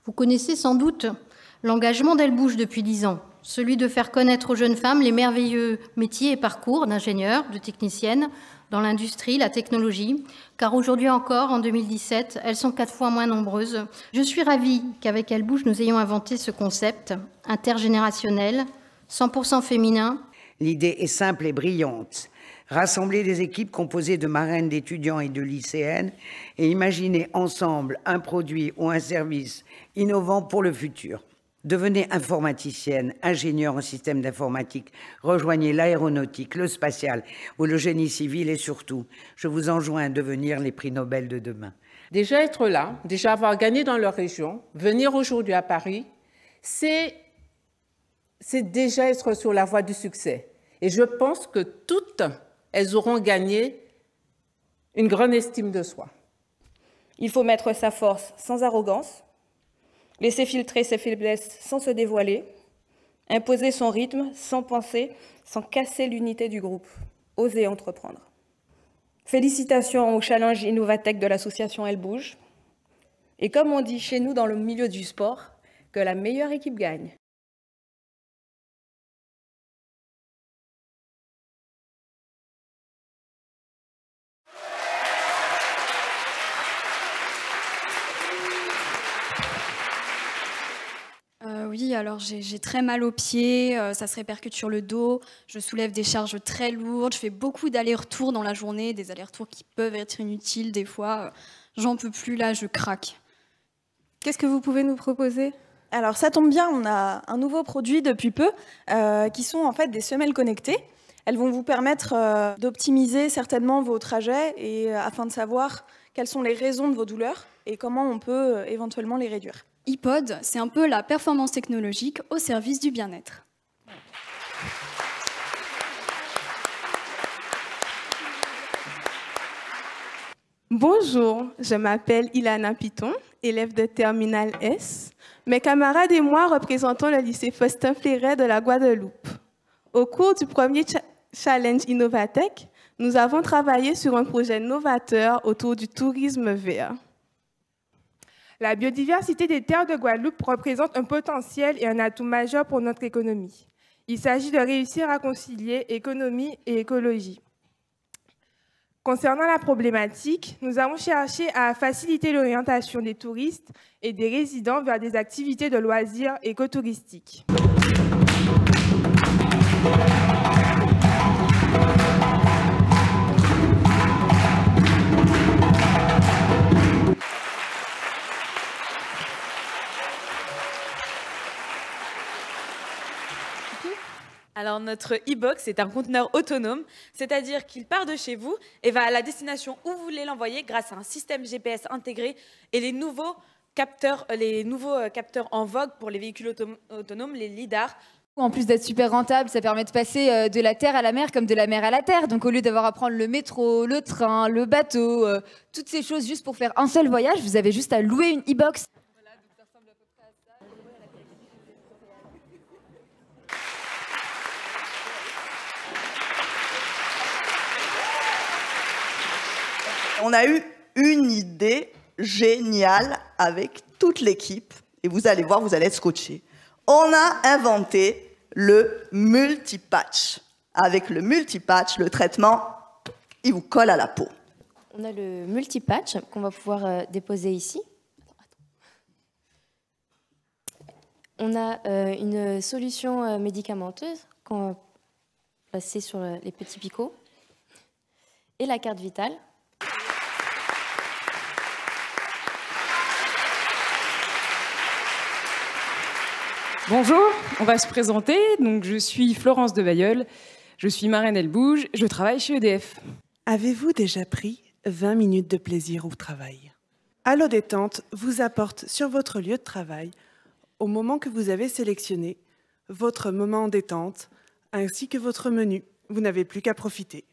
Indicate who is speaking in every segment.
Speaker 1: Vous connaissez sans doute l'engagement d'Elle Bouge depuis 10 ans, celui de faire connaître aux jeunes femmes les merveilleux métiers et parcours d'ingénieurs, de techniciennes, dans l'industrie, la technologie, car aujourd'hui encore, en 2017, elles sont 4 fois moins nombreuses. Je suis ravie qu'avec Elle Bouge, nous ayons inventé ce concept intergénérationnel, 100% féminin.
Speaker 2: L'idée est simple et brillante. Rassembler des équipes composées de marraines, d'étudiants et de lycéennes et imaginer ensemble un produit ou un service innovant pour le futur. Devenez informaticienne, ingénieur en système d'informatique, rejoignez l'aéronautique, le spatial ou le génie civil et surtout, je vous enjoins à devenir les prix Nobel de demain.
Speaker 3: Déjà être là, déjà avoir gagné dans leur région, venir aujourd'hui à Paris, c'est déjà être sur la voie du succès. Et je pense que toutes, elles auront gagné une grande estime de soi.
Speaker 4: Il faut mettre sa force sans arrogance, laisser filtrer ses faiblesses sans se dévoiler, imposer son rythme sans penser, sans casser l'unité du groupe. Oser entreprendre. Félicitations au challenge Innovatech de l'association Elle Bouge. Et comme on dit chez nous dans le milieu du sport, que la meilleure équipe gagne.
Speaker 5: Oui, alors j'ai très mal aux pieds, ça se répercute sur le dos, je soulève des charges très lourdes, je fais beaucoup d'allers-retours dans la journée, des allers-retours qui peuvent être inutiles des fois. J'en peux plus là, je craque.
Speaker 6: Qu'est-ce que vous pouvez nous proposer ?
Speaker 4: Alors ça tombe bien, on a un nouveau produit depuis peu, qui sont en fait des semelles connectées. Elles vont vous permettre d'optimiser certainement vos trajets et afin de savoir quelles sont les raisons de vos douleurs et comment on peut éventuellement les réduire.
Speaker 5: iPod, c'est un peu la performance technologique au service du bien-être.
Speaker 6: Bonjour, je m'appelle Ilana Piton, élève de Terminale S. Mes camarades et moi représentons le lycée Faustin-Fléret de la Guadeloupe. Au cours du premier Challenge Innovatech, nous avons travaillé sur un projet novateur autour du tourisme vert.
Speaker 7: La biodiversité des terres de Guadeloupe représente un potentiel et un atout majeur pour notre économie. Il s'agit de réussir à concilier économie et écologie. Concernant la problématique, nous avons cherché à faciliter l'orientation des touristes et des résidents vers des activités de loisirs écotouristiques.
Speaker 8: Alors notre e-box est un conteneur autonome, c'est-à-dire qu'il part de chez vous et va à la destination où vous voulez l'envoyer grâce à un système GPS intégré et les nouveaux capteurs en vogue pour les véhicules autonomes, les lidars.
Speaker 9: En plus d'être super rentable, ça permet de passer de la terre à la mer comme de la mer à la terre. Donc au lieu d'avoir à prendre le métro, le train, le bateau, toutes ces choses juste pour faire un seul voyage, vous avez juste à louer une e-box.
Speaker 10: On a eu une idée géniale avec toute l'équipe et vous allez voir, vous allez être scotchés. On a inventé le multipatch. Avec le multipatch, le traitement, il vous colle à la peau.
Speaker 11: On a le multipatch qu'on va pouvoir déposer ici. On a une solution médicamenteuse qu'on va placer sur les petits picots et la carte vitale.
Speaker 12: Bonjour, on va se présenter. Donc, je suis Florence de Bailleul, je suis marraine Elle Bouge, je travaille chez EDF.
Speaker 13: Avez-vous déjà pris 20 minutes de plaisir au travail? Allo Détente vous apporte sur votre lieu de travail, au moment que vous avez sélectionné, votre moment détente ainsi que votre menu. Vous n'avez plus qu'à profiter.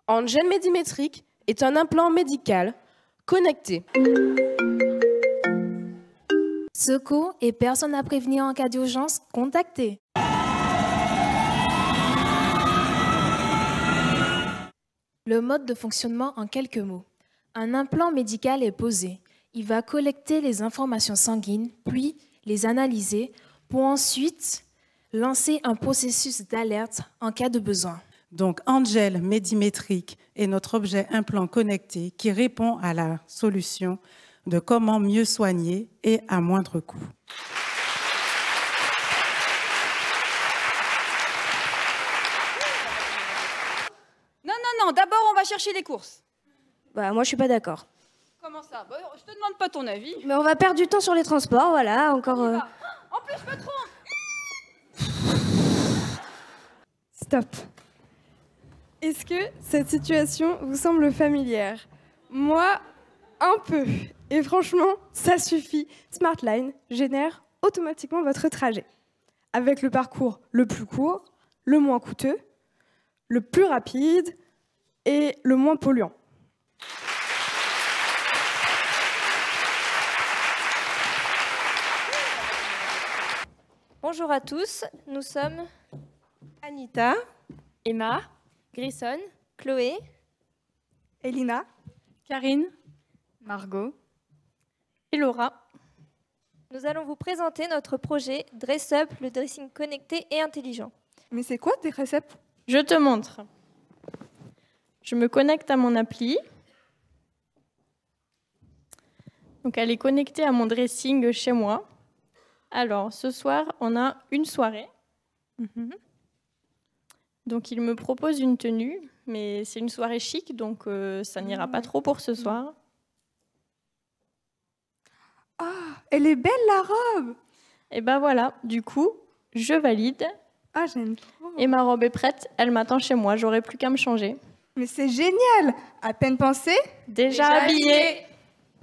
Speaker 14: Angel Médimétrique est un implant médical connecté.
Speaker 15: Secours et personnes à prévenir en cas d'urgence, contactez. Le mode de fonctionnement en quelques mots. Un implant médical est posé. Il va collecter les informations sanguines, puis les analyser pour ensuite lancer un processus d'alerte en cas de besoin.
Speaker 16: Donc, Angel Médimétrique est notre objet implant connecté qui répond à la solution de comment mieux soigner et à moindre coût.
Speaker 9: Non, d'abord on va chercher les courses.
Speaker 17: Bah moi je suis pas d'accord.
Speaker 9: Comment ça? Je te demande pas ton avis.
Speaker 17: Mais on va perdre du temps sur les transports, voilà, encore...
Speaker 9: En plus, patron!
Speaker 18: Stop. Est-ce que cette situation vous semble familière? Moi, un peu. Et franchement, ça suffit. Smartline génère automatiquement votre trajet. Avec le parcours le plus court, le moins coûteux, le plus rapide et le moins polluant.
Speaker 11: Bonjour à tous, nous sommes
Speaker 18: Anita,
Speaker 11: Emma, Grison, Chloé,
Speaker 18: Elina,
Speaker 11: Karine, Margot et Laura. Nous allons vous présenter notre projet Dress Up, le dressing connecté et intelligent.
Speaker 18: Mais c'est quoi Dress Up?
Speaker 19: Je te montre. Je me connecte à mon appli. Donc elle est connectée à mon dressing chez moi. Alors, ce soir, on a une soirée. Donc, il me propose une tenue, mais c'est une soirée chic, donc ça n'ira pas trop pour ce soir.
Speaker 18: Ah, elle est belle la robe!
Speaker 19: Et ben voilà, du coup, je valide.
Speaker 18: Ah, j'aime trop.
Speaker 19: Et ma robe est prête, elle m'attend chez moi, j'aurai plus qu'à me changer.
Speaker 18: Mais c'est génial! À peine pensé,
Speaker 19: déjà habillée.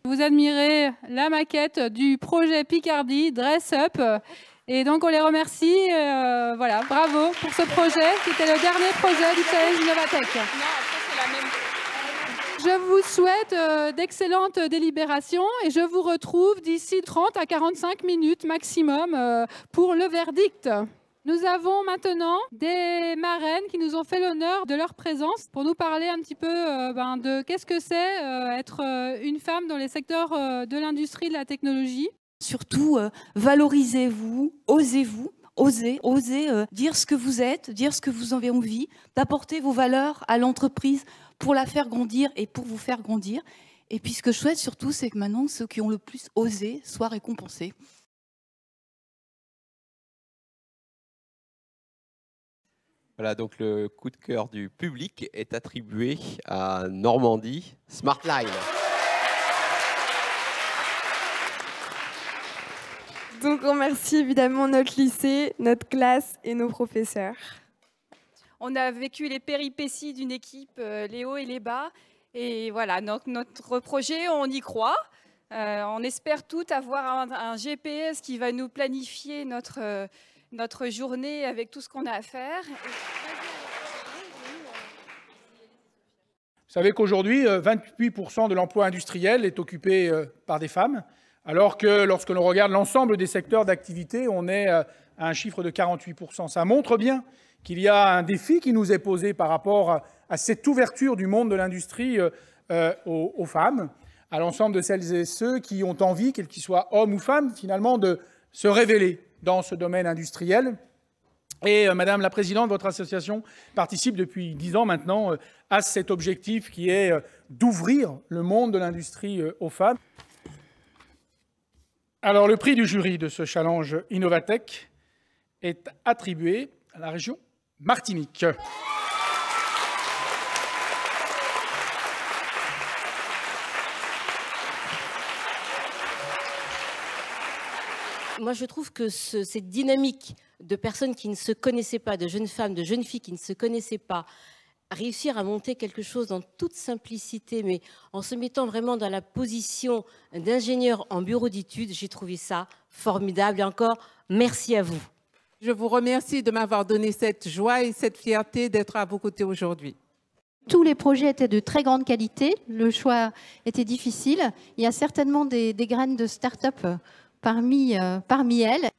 Speaker 20: Vous admirez la maquette du projet Picardie, Dress Up. Et donc, on les remercie. Voilà, bravo pour ce projet, qui était le dernier projet du Challenge Innovatech. Je vous souhaite d'excellentes délibérations et je vous retrouve d'ici 30 à 45 minutes maximum pour le verdict. Nous avons maintenant des marraines qui nous ont fait l'honneur de leur présence pour nous parler un petit peu de qu'est-ce que c'est être une femme dans les secteurs de l'industrie de la technologie.
Speaker 21: Surtout, valorisez-vous, osez dire ce que vous êtes, dire ce que vous avez envie, d'apporter vos valeurs à l'entreprise pour la faire grandir et pour vous faire grandir. Et puis ce que je souhaite surtout, c'est que maintenant, ceux qui ont le plus osé soient récompensés.
Speaker 22: Voilà, donc le coup de cœur du public est attribué à Normandie Smartline.
Speaker 18: Donc on remercie évidemment notre lycée, notre classe et nos professeurs.
Speaker 23: On a vécu les péripéties d'une équipe, les hauts et les bas. Et voilà, notre projet, on y croit. On espère tout avoir un GPS qui va nous planifier notre journée avec tout ce qu'on a à faire.
Speaker 24: Vous savez qu'aujourd'hui, 28% de l'emploi industriel est occupé par des femmes, alors que lorsque l'on regarde l'ensemble des secteurs d'activité, on est à un chiffre de 48%. Ça montre bien qu'il y a un défi qui nous est posé par rapport à cette ouverture du monde de l'industrie aux femmes, à l'ensemble de celles et ceux qui ont envie, quels qu'ils soient hommes ou femmes, finalement, de se révéler dans ce domaine industriel. Et Madame la Présidente, votre association participe depuis 10 ans maintenant à cet objectif qui est d'ouvrir le monde de l'industrie aux femmes. Alors, le prix du jury de ce challenge Innovatech est attribué à la région Martinique.
Speaker 25: Moi, je trouve que cette dynamique de personnes qui ne se connaissaient pas, de jeunes femmes, de jeunes filles qui ne se connaissaient pas, réussir à monter quelque chose en toute simplicité, mais en se mettant vraiment dans la position d'ingénieur en bureau d'études, j'ai trouvé ça formidable. Et encore, merci à vous.
Speaker 26: Je vous remercie de m'avoir donné cette joie et cette fierté d'être à vos côtés aujourd'hui.
Speaker 1: Tous les projets étaient de très grande qualité. Le choix était difficile. Il y a certainement des graines de start-up parmi elles.